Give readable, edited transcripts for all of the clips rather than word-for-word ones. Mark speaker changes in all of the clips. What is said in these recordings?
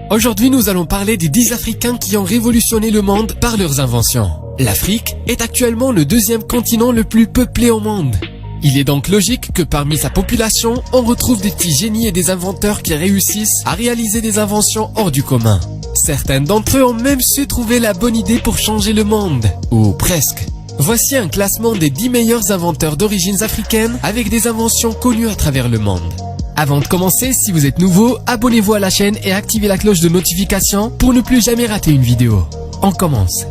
Speaker 1: Aujourd'hui, nous allons parler des 10 Africains qui ont révolutionné le monde par leurs inventions. L'Afrique est actuellement le deuxième continent le plus peuplé au monde. Il est donc logique que parmi sa population, on retrouve des petits génies et des inventeurs qui réussissent à réaliser des inventions hors du commun. Certains d'entre eux ont même su trouver la bonne idée pour changer le monde. Ou presque. Voici un classement des 10 meilleurs inventeurs d'origine africaine avec des inventions connues à travers le monde. Avant de commencer, si vous êtes nouveau, abonnez-vous à la chaîne et activez la cloche de notification pour ne plus jamais rater une vidéo. On commence.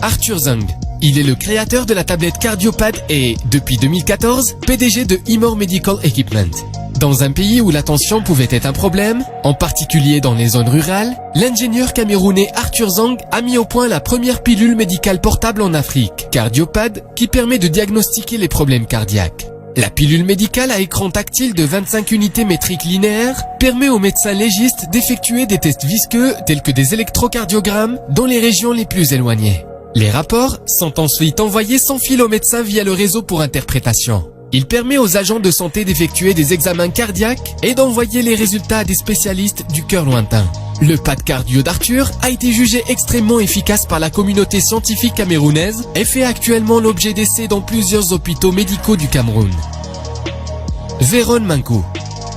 Speaker 1: Arthur Zhang. Il est le créateur de la tablette CardioPad et, depuis 2014, PDG de Imor Medical Equipment. Dans un pays où l'attention pouvait être un problème, en particulier dans les zones rurales, l'ingénieur camerounais Arthur Zhang a mis au point la première pilule médicale portable en Afrique, CardioPad, qui permet de diagnostiquer les problèmes cardiaques. La pilule médicale à écran tactile de 25 unités métriques linéaires permet aux médecins légistes d'effectuer des tests visqueux tels que des électrocardiogrammes dans les régions les plus éloignées. Les rapports sont ensuite envoyés sans fil au médecin via le réseau pour interprétation. Il permet aux agents de santé d'effectuer des examens cardiaques et d'envoyer les résultats à des spécialistes du cœur lointain. Le pad cardio d'Arthur a été jugé extrêmement efficace par la communauté scientifique camerounaise et fait actuellement l'objet d'essais dans plusieurs hôpitaux médicaux du Cameroun. Véron Manko.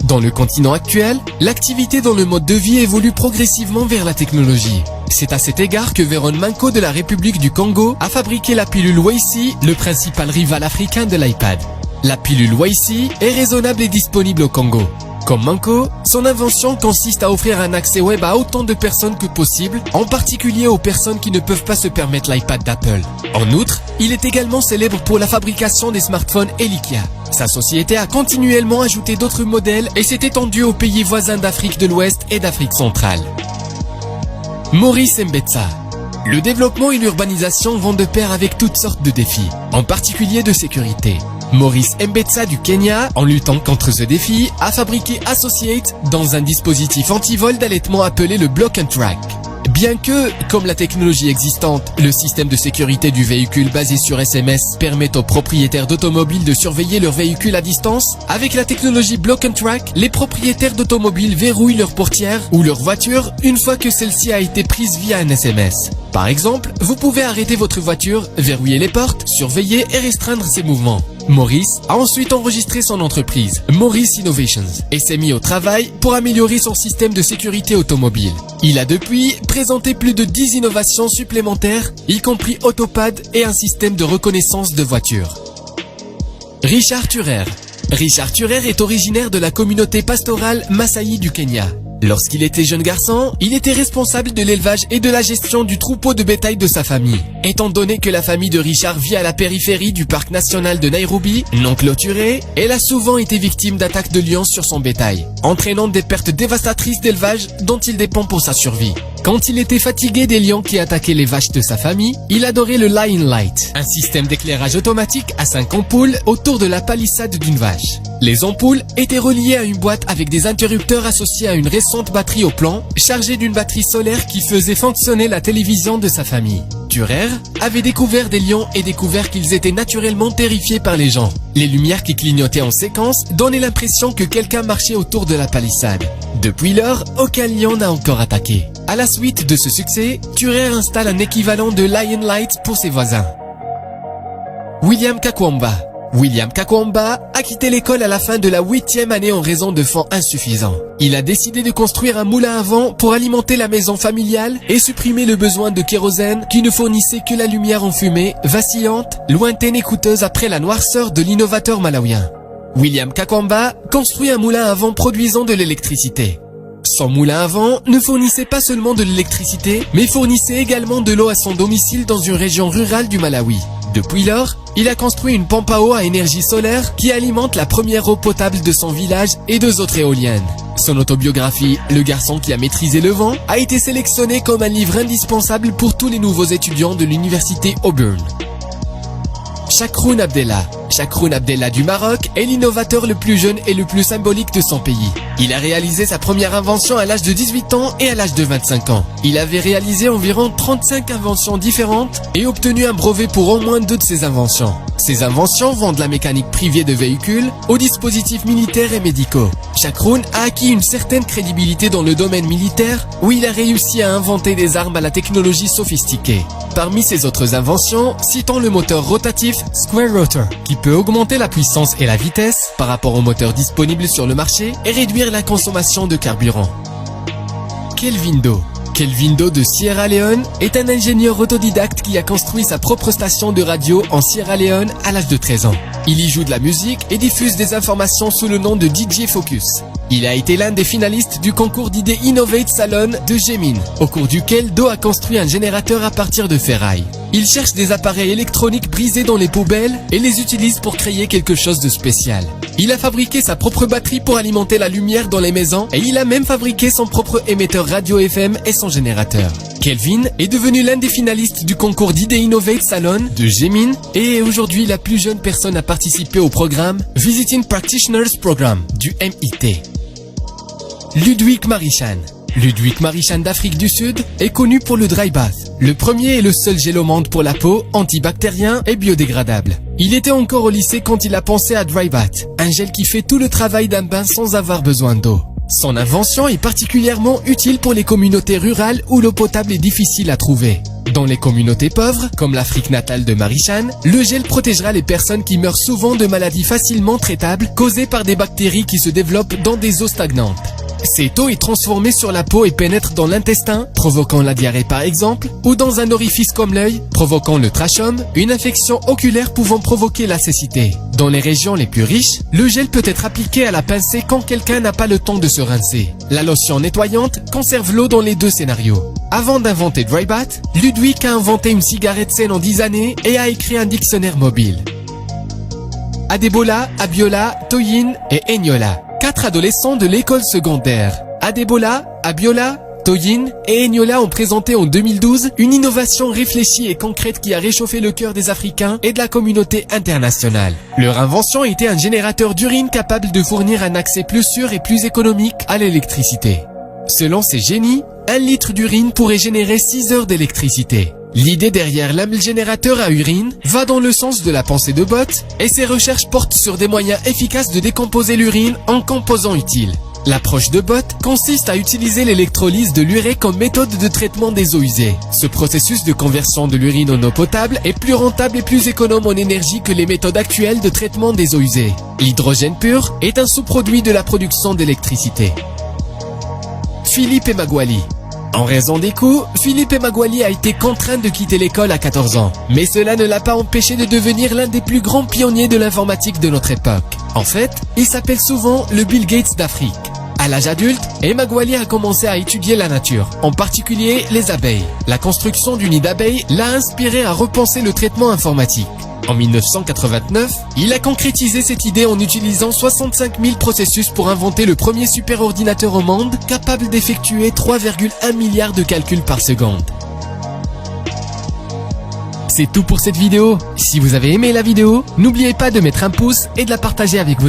Speaker 1: Dans le continent actuel, l'activité dans le mode de vie évolue progressivement vers la technologie. C'est à cet égard que Véron Manko de la République du Congo a fabriqué la pilule Waysi, le principal rival africain de l'iPad. La pilule Waysi est raisonnable et disponible au Congo. Comme Manko, son invention consiste à offrir un accès web à autant de personnes que possible, en particulier aux personnes qui ne peuvent pas se permettre l'iPad d'Apple. En outre, il est également célèbre pour la fabrication des smartphones Elikia. Sa société a continuellement ajouté d'autres modèles et s'est étendue aux pays voisins d'Afrique de l'Ouest et d'Afrique centrale. Maurice Mbetsa. Le développement et l'urbanisation vont de pair avec toutes sortes de défis, en particulier de sécurité. Maurice Mbetsa du Kenya, en luttant contre ce défi, a fabriqué Associate dans un dispositif anti-vol d'allaitement appelé le Block and Track. Bien que, comme la technologie existante, le système de sécurité du véhicule basé sur SMS permet aux propriétaires d'automobiles de surveiller leur véhicule à distance, avec la technologie Block and Track, les propriétaires d'automobiles verrouillent leur portière ou leur voiture une fois que celle-ci a été prise via un SMS. Par exemple, vous pouvez arrêter votre voiture, verrouiller les portes, surveiller et restreindre ses mouvements. Maurice a ensuite enregistré son entreprise, Maurice Innovations, et s'est mis au travail pour améliorer son système de sécurité automobile. Il a depuis présenté plus de 10 innovations supplémentaires, y compris Autopad et un système de reconnaissance de voitures. Richard Thurer. Richard Thurer est originaire de la communauté pastorale Maasai du Kenya. Lorsqu'il était jeune garçon, il était responsable de l'élevage et de la gestion du troupeau de bétail de sa famille. Étant donné que la famille de Richard vit à la périphérie du parc national de Nairobi, non clôturé, elle a souvent été victime d'attaques de lions sur son bétail, entraînant des pertes dévastatrices d'élevage dont il dépend pour sa survie. Quand il était fatigué des lions qui attaquaient les vaches de sa famille, il adorait le Lion Light, un système d'éclairage automatique à 5 ampoules autour de la palissade d'une vache. Les ampoules étaient reliées à une boîte avec des interrupteurs associés à une récente batterie au plomb, chargée d'une batterie solaire qui faisait fonctionner la télévision de sa famille. Thurer avait découvert des lions et découvert qu'ils étaient naturellement terrifiés par les gens. Les lumières qui clignotaient en séquence donnaient l'impression que quelqu'un marchait autour de la palissade. Depuis lors, aucun lion n'a encore attaqué. À la suite de ce succès, Thurer installe un équivalent de Lion Light pour ses voisins. William Kakwamba. William Kakwamba a quitté l'école à la fin de la 8e année en raison de fonds insuffisants. Il a décidé de construire un moulin à vent pour alimenter la maison familiale et supprimer le besoin de kérosène qui ne fournissait que la lumière en fumée, vacillante, lointaine et coûteuse après la noirceur de l'innovateur malawien. William Kakwamba construit un moulin à vent produisant de l'électricité. Son moulin à vent ne fournissait pas seulement de l'électricité, mais fournissait également de l'eau à son domicile dans une région rurale du Malawi. Depuis lors, il a construit une pompe à eau à énergie solaire qui alimente la première eau potable de son village et 2 autres éoliennes. Son autobiographie, Le garçon qui a maîtrisé le vent, a été sélectionnée comme un livre indispensable pour tous les nouveaux étudiants de l'université Auburn. Chakroun Abdellah. Chakroun Abdellah du Maroc est l'innovateur le plus jeune et le plus symbolique de son pays. Il a réalisé sa première invention à l'âge de 18 ans et à l'âge de 25 ans. Il avait réalisé environ 35 inventions différentes et obtenu un brevet pour au moins 2 de ses inventions. Ces inventions vont de la mécanique privée de véhicules aux dispositifs militaires et médicaux. Chakroun a acquis une certaine crédibilité dans le domaine militaire où il a réussi à inventer des armes à la technologie sophistiquée. Parmi ses autres inventions, citons le moteur rotatif Square Rotor, qui peut augmenter la puissance et la vitesse par rapport aux moteurs disponibles sur le marché et réduire la consommation de carburant. Kelvin Do. Kelvin Do de Sierra Leone est un ingénieur autodidacte qui a construit sa propre station de radio en Sierra Leone à l'âge de 13 ans. Il y joue de la musique et diffuse des informations sous le nom de DJ Focus. Il a été l'un des finalistes du concours d'idées Innovate Salon de Gemin, au cours duquel Do a construit un générateur à partir de ferraille. Il cherche des appareils électroniques brisés dans les poubelles et les utilise pour créer quelque chose de spécial. Il a fabriqué sa propre batterie pour alimenter la lumière dans les maisons et il a même fabriqué son propre émetteur radio FM et son générateur. Kelvin est devenu l'un des finalistes du concours d'idées Innovate Salon de Gemin et est aujourd'hui la plus jeune personne à participer au programme Visiting Practitioners Program du MIT. Ludwig Marichan. Ludwig Marichan d'Afrique du Sud est connu pour le dry bath, le premier et le seul gel au monde pour la peau, antibactérien et biodégradable. Il était encore au lycée quand il a pensé à dry bath, un gel qui fait tout le travail d'un bain sans avoir besoin d'eau. Son invention est particulièrement utile pour les communautés rurales où l'eau potable est difficile à trouver. Dans les communautés pauvres, comme l'Afrique natale de Marichan, le gel protégera les personnes qui meurent souvent de maladies facilement traitables causées par des bactéries qui se développent dans des eaux stagnantes. Cette eau est transformée sur la peau et pénètre dans l'intestin, provoquant la diarrhée par exemple, ou dans un orifice comme l'œil, provoquant le trachome, une infection oculaire pouvant provoquer la cécité. Dans les régions les plus riches, le gel peut être appliqué à la pincée quand quelqu'un n'a pas le temps de se rincer. La lotion nettoyante conserve l'eau dans les deux scénarios. Avant d'inventer Dry Bath, Ludwig a inventé une cigarette saine en 10 années et a écrit un dictionnaire mobile. Adebola, Abiola, Toyin et Eniola. 4 adolescents de l'école secondaire. Adebola, Abiola, Toyin et Eniola ont présenté en 2012 une innovation réfléchie et concrète qui a réchauffé le cœur des Africains et de la communauté internationale. Leur invention était un générateur d'urine capable de fournir un accès plus sûr et plus économique à l'électricité. Selon ces génies, 1 litre d'urine pourrait générer 6 heures d'électricité. L'idée derrière l'amel-générateur à urine va dans le sens de la pensée de Bott et ses recherches portent sur des moyens efficaces de décomposer l'urine en composants utiles. L'approche de Bott consiste à utiliser l'électrolyse de l'urée comme méthode de traitement des eaux usées. Ce processus de conversion de l'urine en eau potable est plus rentable et plus économe en énergie que les méthodes actuelles de traitement des eaux usées. L'hydrogène pur est un sous-produit de la production d'électricité. Philippe Emeagwali. En raison des coûts, Philippe Emeagwali a été contraint de quitter l'école à 14 ans. Mais cela ne l'a pas empêché de devenir l'un des plus grands pionniers de l'informatique de notre époque. En fait, il s'appelle souvent le Bill Gates d'Afrique. À l'âge adulte, Emeagwali a commencé à étudier la nature, en particulier les abeilles. La construction du nid d'abeilles l'a inspiré à repenser le traitement informatique. En 1989, il a concrétisé cette idée en utilisant 65 000 processus pour inventer le premier superordinateur au monde capable d'effectuer 3,1 milliards de calculs par seconde. C'est tout pour cette vidéo. Si vous avez aimé la vidéo, n'oubliez pas de mettre un pouce et de la partager avec vos